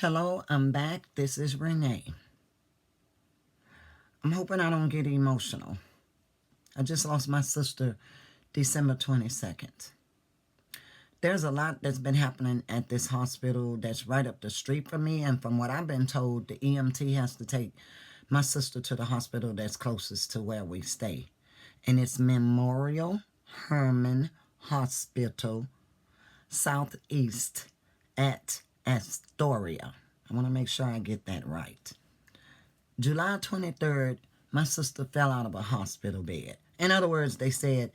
Hello, I'm back. This is Renee. I'm hoping I don't get emotional. I just lost my sister December 22nd. There's a lot that's been happening at this hospital that's right up the street from me, and from what I've been told, the EMT has to take my sister to the hospital that's closest to where we stay. And it's Memorial Hermann Hospital Southeast at Astoria. I want to make sure I get that right. July 23rd, my sister fell out of a hospital bed. In other words, they said,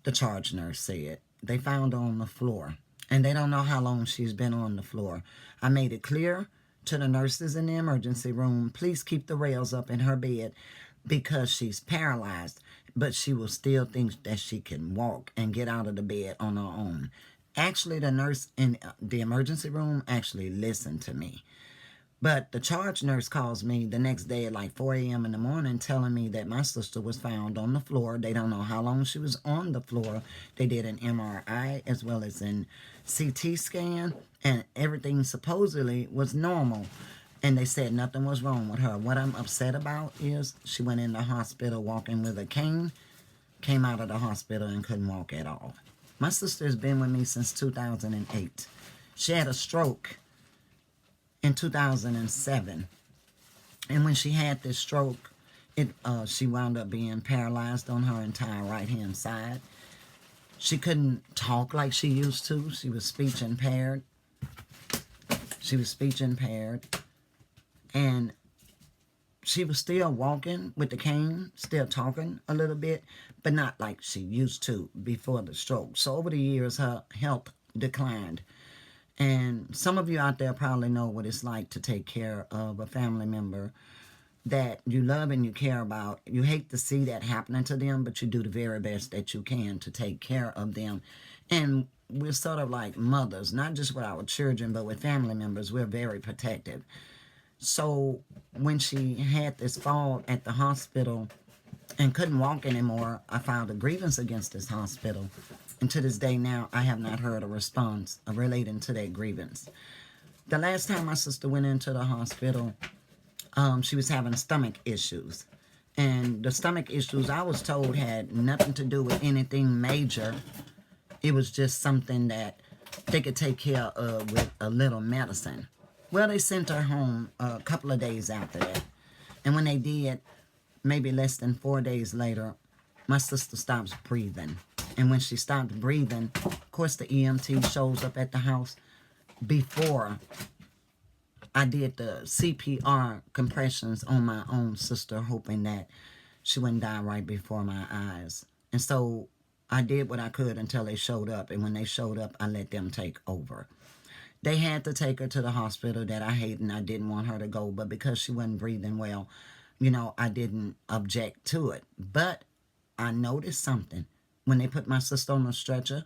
the charge nurse said, they found her on the floor. And they don't know how long she's been on the floor. I made it clear to the nurses in the emergency room, please keep the rails up in her bed because she's paralyzed, but she will still think that she can walk and get out of the bed on her own. Actually, the nurse in the emergency room actually listened to me. But the charge nurse calls me the next day at like 4 a.m. in the morning telling me that my sister was found on the floor. They don't know how long she was on the floor. They did an MRI as well as an CT scan, and everything supposedly was normal. And they said nothing was wrong with her. What I'm upset about is she went in the hospital walking with a cane, came out of the hospital and couldn't walk at all. My sister has been with me since 2008. She had a stroke in 2007, and when she had this stroke, she wound up being paralyzed on her entire right hand side. She couldn't talk like she used to. She was speech impaired. And she was still walking with the cane, still talking a little bit, but not like she used to before the stroke. So over the years, her health declined. And some of you out there probably know what it's like to take care of a family member that you love and you care about. You hate to see that happening to them, but you do the very best that you can to take care of them. And we're sort of like mothers, not just with our children, but with family members. We're very protective. So when she had this fall at the hospital and couldn't walk anymore, I filed a grievance against this hospital. And to this day now, I have not heard a response relating to that grievance. The last time my sister went into the hospital, she was having stomach issues. And the stomach issues, I was told, had nothing to do with anything major. It was just something that they could take care of with a little medicine. Well, they sent her home a couple of days after that. And when they did, maybe less than 4 days later, my sister stops breathing. And when she stopped breathing, of course, the EMT shows up at the house before I did the CPR compressions on my own sister, hoping that she wouldn't die right before my eyes. And so I did what I could until they showed up. And when they showed up, I let them take over. They had to take her to the hospital that I hate and I didn't want her to go. But because she wasn't breathing well, I didn't object to it. But I noticed something. When they put my sister on the stretcher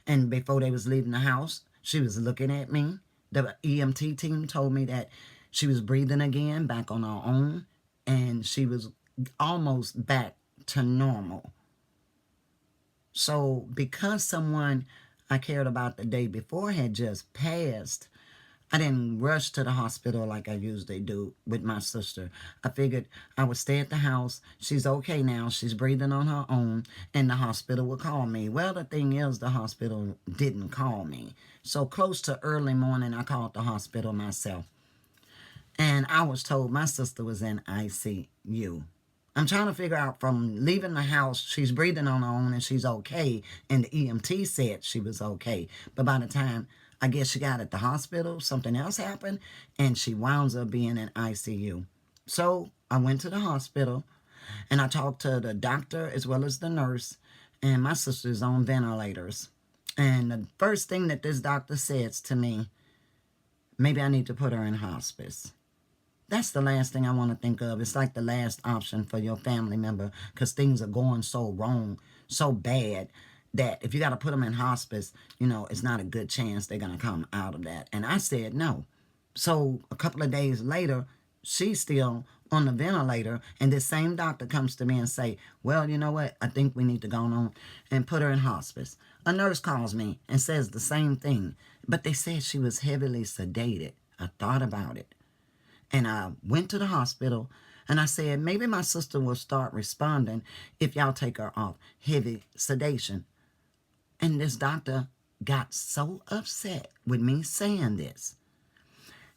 and before they was leaving the house, she was looking at me. The EMT team told me that she was breathing again, back on her own, and she was almost back to normal. So because someone I cared about the day before had just passed, I didn't rush to the hospital like I usually do with my sister. I figured I would stay at the house. She's okay now. She's breathing on her own, and the hospital will call me. Well, the thing is, the hospital didn't call me. So close to early morning, I called the hospital myself. And I was told my sister was in ICU. I'm trying to figure out from leaving the house, she's breathing on her own and she's okay. And the EMT said she was okay. But by the time I guess she got at the hospital, something else happened, and she wound up being in ICU. So I went to the hospital, and I talked to the doctor as well as the nurse, and my sister's on ventilators. And the first thing that this doctor says to me, maybe I need to put her in hospice. That's the last thing I want to think of. It's like the last option for your family member because things are going so wrong, so bad, that if you got to put them in hospice, it's not a good chance they're going to come out of that. And I said no. So a couple of days later, she's still on the ventilator, and this same doctor comes to me and say, well, you know what? I think we need to go on and put her in hospice. A nurse calls me and says the same thing, but they said she was heavily sedated. I thought about it. And I went to the hospital and I said, maybe my sister will start responding if y'all take her off heavy sedation. And this doctor got so upset with me saying this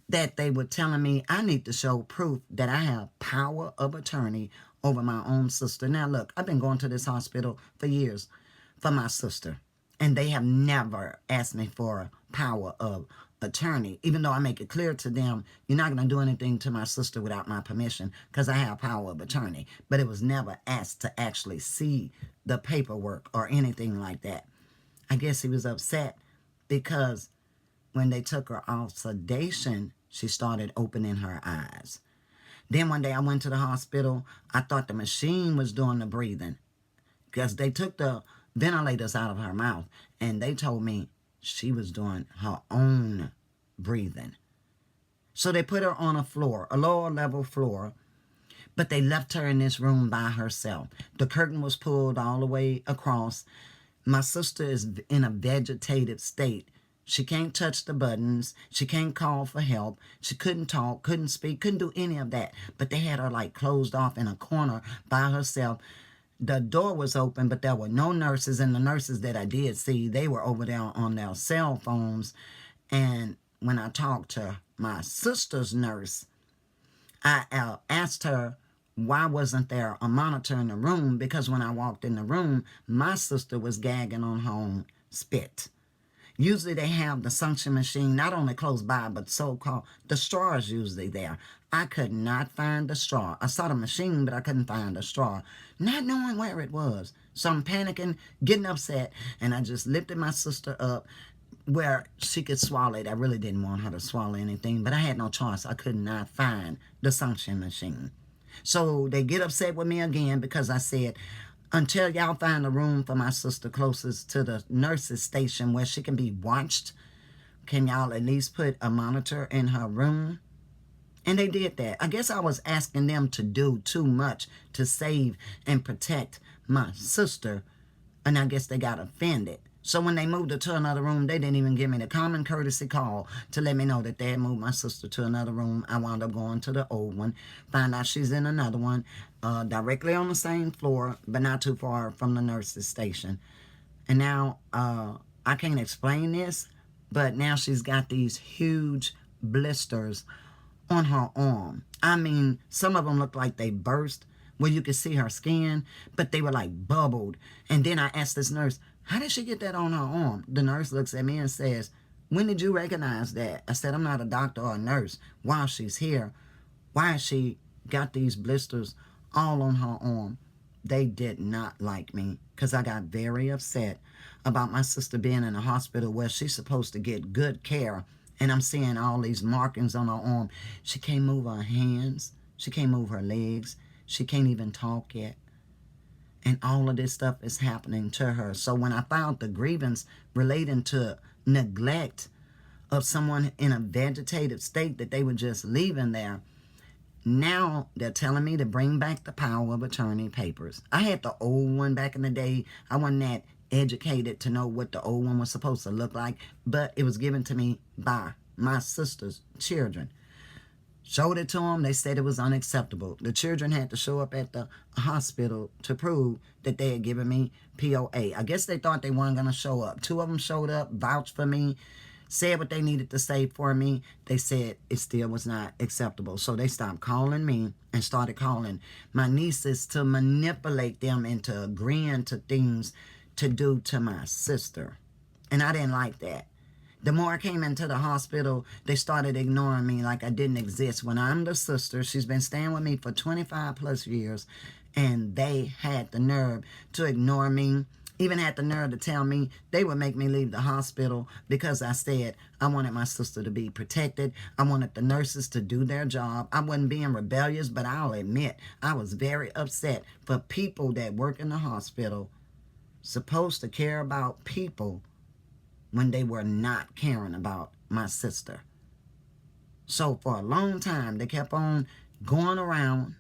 that they were telling me I need to show proof that I have power of attorney over my own sister. Now, look, I've been going to this hospital for years for my sister, and they have never asked me for power of attorney, even though I make it clear to them, you're not going to do anything to my sister without my permission because I have power of attorney. But it was never asked to actually see the paperwork or anything like that. I guess he was upset because when they took her off sedation, she started opening her eyes. Then one day I went to the hospital. I thought the machine was doing the breathing because they took the ventilators out of her mouth and they told me she was doing her own breathing. So they put her on a floor, a lower level floor, but they left her in this room by herself. The curtain was pulled all the way across. My sister is in a vegetative state. She can't touch the buttons. She can't call for help. She couldn't talk, couldn't speak, couldn't do any of that. But they had her like closed off in a corner by herself. The door was open, but there were no nurses. And the nurses that I did see, they were over there on their cell phones. And when I talked to my sister's nurse, I asked her, why wasn't there a monitor in the room? Because when I walked in the room, my sister was gagging on her own spit. Usually they have the suction machine not only close by, but so-called, the straw is usually there. I could not find the straw. I saw the machine, but I couldn't find the straw, not knowing where it was. So I'm panicking, getting upset, and I just lifted my sister up where she could swallow it. I really didn't want her to swallow anything, but I had no choice. I could not find the suction machine. So they get upset with me again because I said, until y'all find a room for my sister closest to the nurse's station where she can be watched, can y'all at least put a monitor in her room? And they did that. I guess I was asking them to do too much to save and protect my sister, and I guess they got offended. So when they moved her to another room, they didn't even give me the common courtesy call to let me know that they had moved my sister to another room. I wound up going to the old one, find out she's in another one, directly on the same floor, but not too far from the nurse's station. And now, I can't explain this, but now she's got these huge blisters on her arm. I mean, some of them look like they burst, where you could see her skin, but they were like bubbled. And then I asked this nurse, how did she get that on her arm? The nurse looks at me and says, when did you recognize that? I said, I'm not a doctor or a nurse. While she's here, why has she got these blisters all on her arm? They did not like me because I got very upset about my sister being in a hospital where she's supposed to get good care. And I'm seeing all these markings on her arm. She can't move her hands. She can't move her legs. She can't even talk yet. And all of this stuff is happening to her. So when I found the grievance relating to neglect of someone in a vegetative state that they were just leaving there, now they're telling me to bring back the power of attorney papers. I had the old one back in the day. I wasn't that educated to know what the old one was supposed to look like, but it was given to me by my sister's children. Showed it to them. They said it was unacceptable. The children had to show up at the hospital to prove that they had given me POA. I guess they thought they weren't going to show up. 2 of them showed up, vouched for me, said what they needed to say for me. They said it still was not acceptable. So they stopped calling me and started calling my nieces to manipulate them into agreeing to things to do to my sister. And I didn't like that. The more I came into the hospital, they started ignoring me like I didn't exist. When I'm the sister, she's been staying with me for 25 plus years, and they had the nerve to ignore me, even had the nerve to tell me they would make me leave the hospital because I said I wanted my sister to be protected. I wanted the nurses to do their job. I wasn't being rebellious, but I'll admit I was very upset for people that work in the hospital supposed to care about people when they were not caring about my sister. So for a long time, they kept on going around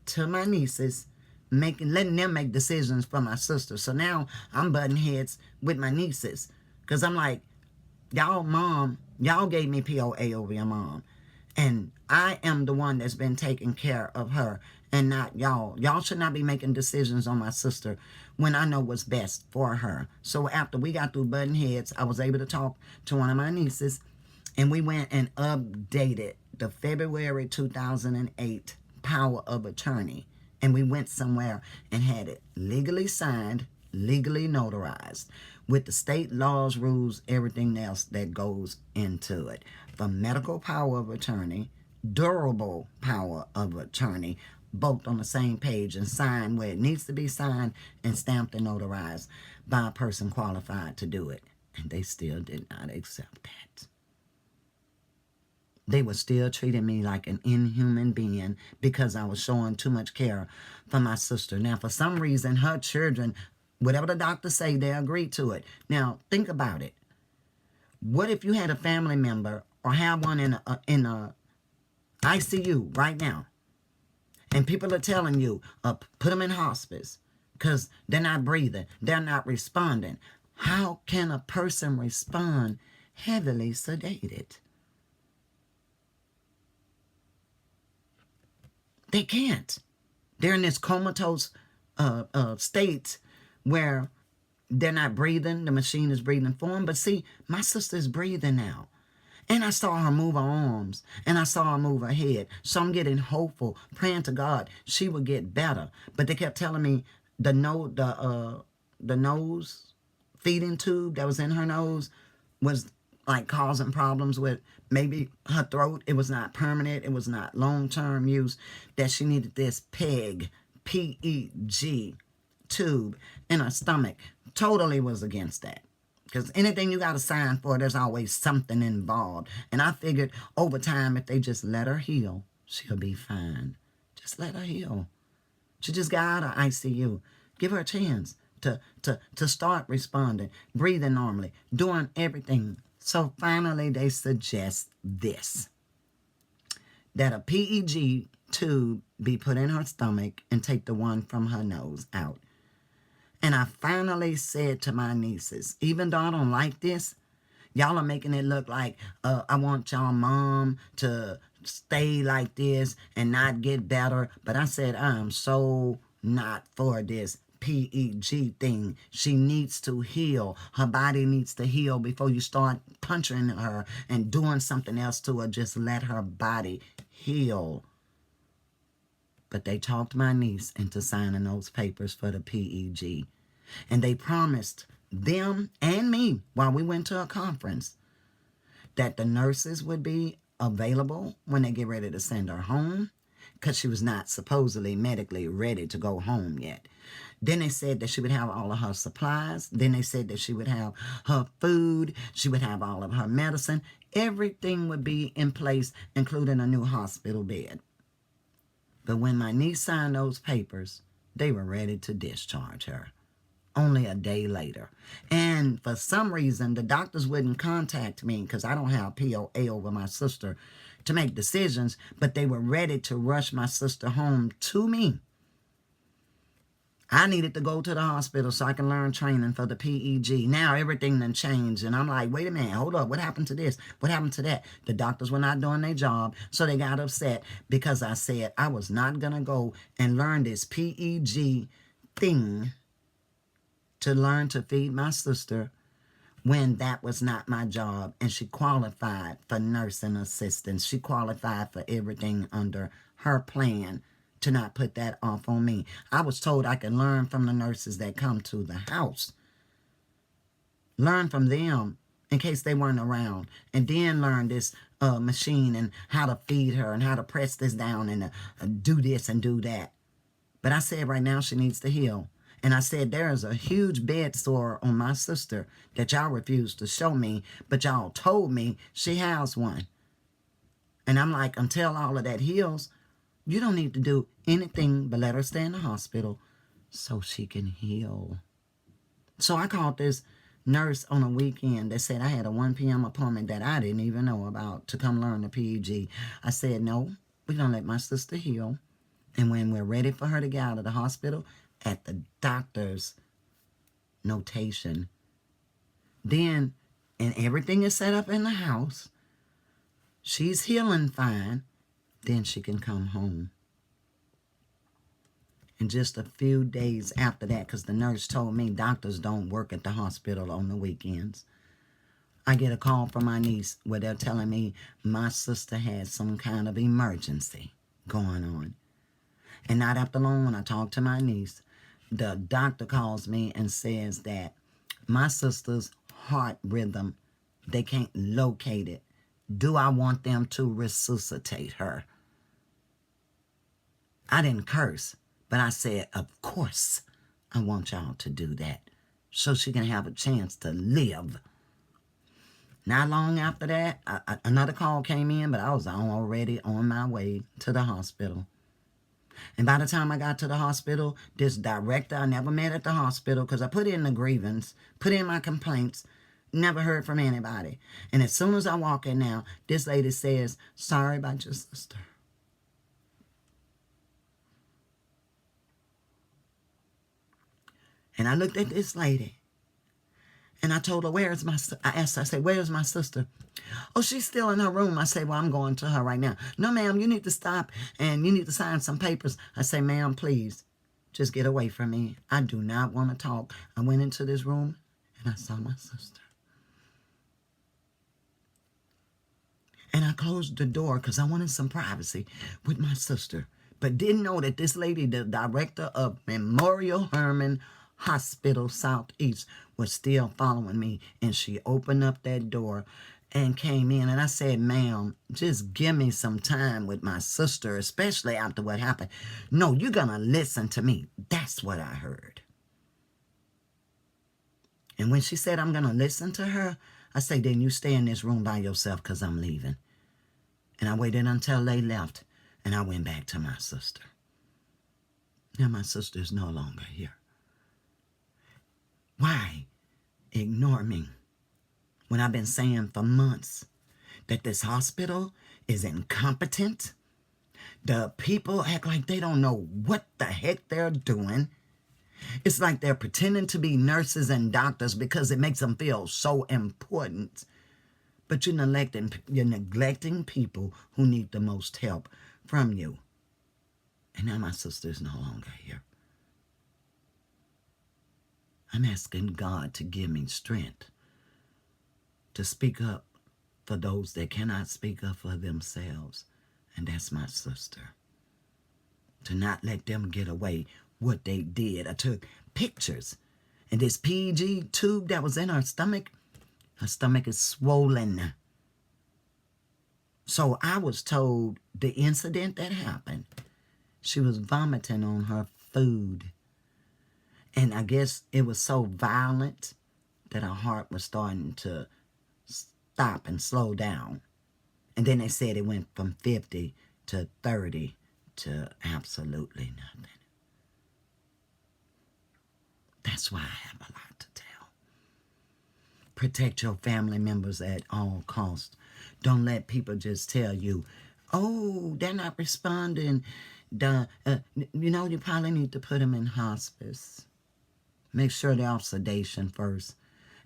to my nieces, letting them make decisions for my sister. So now I'm butting heads with my nieces because I'm like, y'all mom Y'all gave me POA over your mom. And I am the one that's been taking care of her and not y'all. Y'all should not be making decisions on my sister when I know what's best for her. So after we got through button heads, I was able to talk to one of my nieces, and we went and updated the February 2008 power of attorney. And we went somewhere and had it legally signed, legally notarized, with the state laws, rules, everything else that goes into it. From medical power of attorney, durable power of attorney, both on the same page and signed where it needs to be signed and stamped and notarized by a person qualified to do it. And they still did not accept that. They were still treating me like an inhuman being because I was showing too much care for my sister. Now, for some reason, her children, whatever the doctors say, they agreed to it. Now, think about it. What if you had a family member or have one in a ICU right now, and people are telling you, put them in hospice because they're not breathing, they're not responding? How can a person respond heavily sedated? They can't. They're in this comatose state where they're not breathing. The machine is breathing for them. But see, my sister's breathing now. And I saw her move her arms, and I saw her move her head. So I'm getting hopeful, praying to God she would get better. But they kept telling me the nose feeding tube that was in her nose was like causing problems with maybe her throat. It was not permanent. It was not long-term use, that she needed this PEG, P-E-G tube in her stomach. Totally was against that. Because anything you got to sign for, there's always something involved. And I figured over time, if they just let her heal, she'll be fine. Just let her heal. She just got out of ICU. Give her a chance to start responding, breathing normally, doing everything. So finally, they suggest this, that a PEG tube be put in her stomach and take the one from her nose out. And I finally said to my nieces, even though I don't like this, y'all are making it look like I want y'all mom to stay like this and not get better. But I said, I'm so not for this PEG thing. She needs to heal. Her body needs to heal before you start punching her and doing something else to her. Just let her body heal. But they talked my niece into signing those papers for the PEG. And they promised them and me while we went to a conference that the nurses would be available when they get ready to send her home, because she was not supposedly medically ready to go home yet. Then they said that she would have all of her supplies. Then they said that she would have her food. She would have all of her medicine. Everything would be in place, including a new hospital bed. But when my niece signed those papers, they were ready to discharge her. Only a day later. And for some reason, the doctors wouldn't contact me because I don't have POA over my sister to make decisions, but they were ready to rush my sister home to me. I needed to go to the hospital so I can learn training for the PEG. Now everything done changed, and I'm like, wait a minute, hold up, what happened to this? What happened to that? The doctors were not doing their job, so they got upset because I said I was not going to go and learn this PEG thing to learn to feed my sister when that was not my job. And she qualified for nursing assistance. She qualified for everything under her plan, to not put that off on me. I was told I could learn from the nurses that come to the house. Learn from them in case they weren't around. And then learn this machine and how to feed her and how to press this down and do this and do that. But I said right now she needs to heal. And I said, there is a huge bed sore on my sister that y'all refused to show me, but y'all told me she has one. And I'm like, until all of that heals, you don't need to do anything but let her stay in the hospital so she can heal. So I called this nurse on a weekend that said I had a 1 p.m. appointment that I didn't even know about to come learn the PEG. I said, no, we're going to let my sister heal. And when we're ready for her to get out of the hospital, at the doctor's notation, then and everything is set up in the house, she's healing fine, then she can come home. And just a few days after that, because the nurse told me doctors don't work at the hospital on the weekends, I get a call from my niece where they're telling me my sister had some kind of emergency going on. And not after long, when I talk to my niece, the doctor calls me and says that my sister's heart rhythm, they can't locate it. Do I want them to resuscitate her? I didn't curse, but I said, of course I want y'all to do that so she can have a chance to live. Not long after that, another call came in, but I was already on my way to the hospital. And by the time I got to the hospital, this director I never met at the hospital, because I put in the grievance, put in my complaints, never heard from anybody. And as soon as I walk in now, this lady says, sorry about your sister. And I looked at this lady, and I told her, I asked her, I said, where's my sister? Oh, she's still in her room. I say, well, I'm going to her right now. No, ma'am, you need to stop, and you need to sign some papers. I say, ma'am, please, just get away from me. I do not want to talk. I went into this room, and I saw my sister. And I closed the door because I wanted some privacy with my sister, but didn't know that this lady, the director of Memorial Hermann Hospital Southeast, was still following me. And she opened up that door and came in, and I said, ma'am, just give me some time with my sister, especially after what happened. No, you're gonna listen to me. That's what I heard. And when she said I'm gonna listen to her, I said, then you stay in this room by yourself, because I'm leaving. And I waited until they left, and I went back to my sister. Now my sister is no longer here. Why ignore me when I've been saying for months that this hospital is incompetent? The people act like they don't know what the heck they're doing. It's like they're pretending to be nurses and doctors because it makes them feel so important. But you're neglecting people who need the most help from you. And now my sister is no longer here. I'm asking God to give me strength to speak up for those that cannot speak up for themselves. And that's my sister. To not let them get away what they did. I took pictures. And this PG tube that was in her stomach is swollen. So I was told the incident that happened, she was vomiting on her food. And I guess it was so violent that her heart was starting to stop and slow down. And then they said it went from 50 to 30 to absolutely nothing. That's why I have a lot to tell. Protect your family members at all costs. Don't let people just tell you, oh, they're not responding. You probably need to put them in hospice. Make sure they're off sedation first,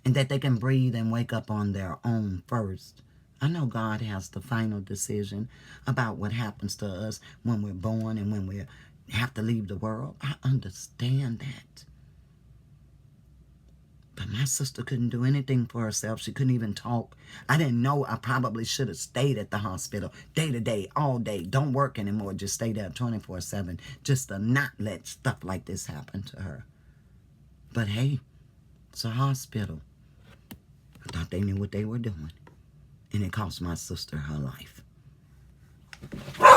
and that they can breathe and wake up on their own first. I know God has the final decision about what happens to us when we're born and when we have to leave the world. I understand that. But my sister couldn't do anything for herself. She couldn't even talk. I didn't know. I probably should have stayed at the hospital day to day, all day. Don't work anymore. Just stay there 24/7, just to not let stuff like this happen to her. But hey, it's a hospital. I thought they knew what they were doing. And it cost my sister her life.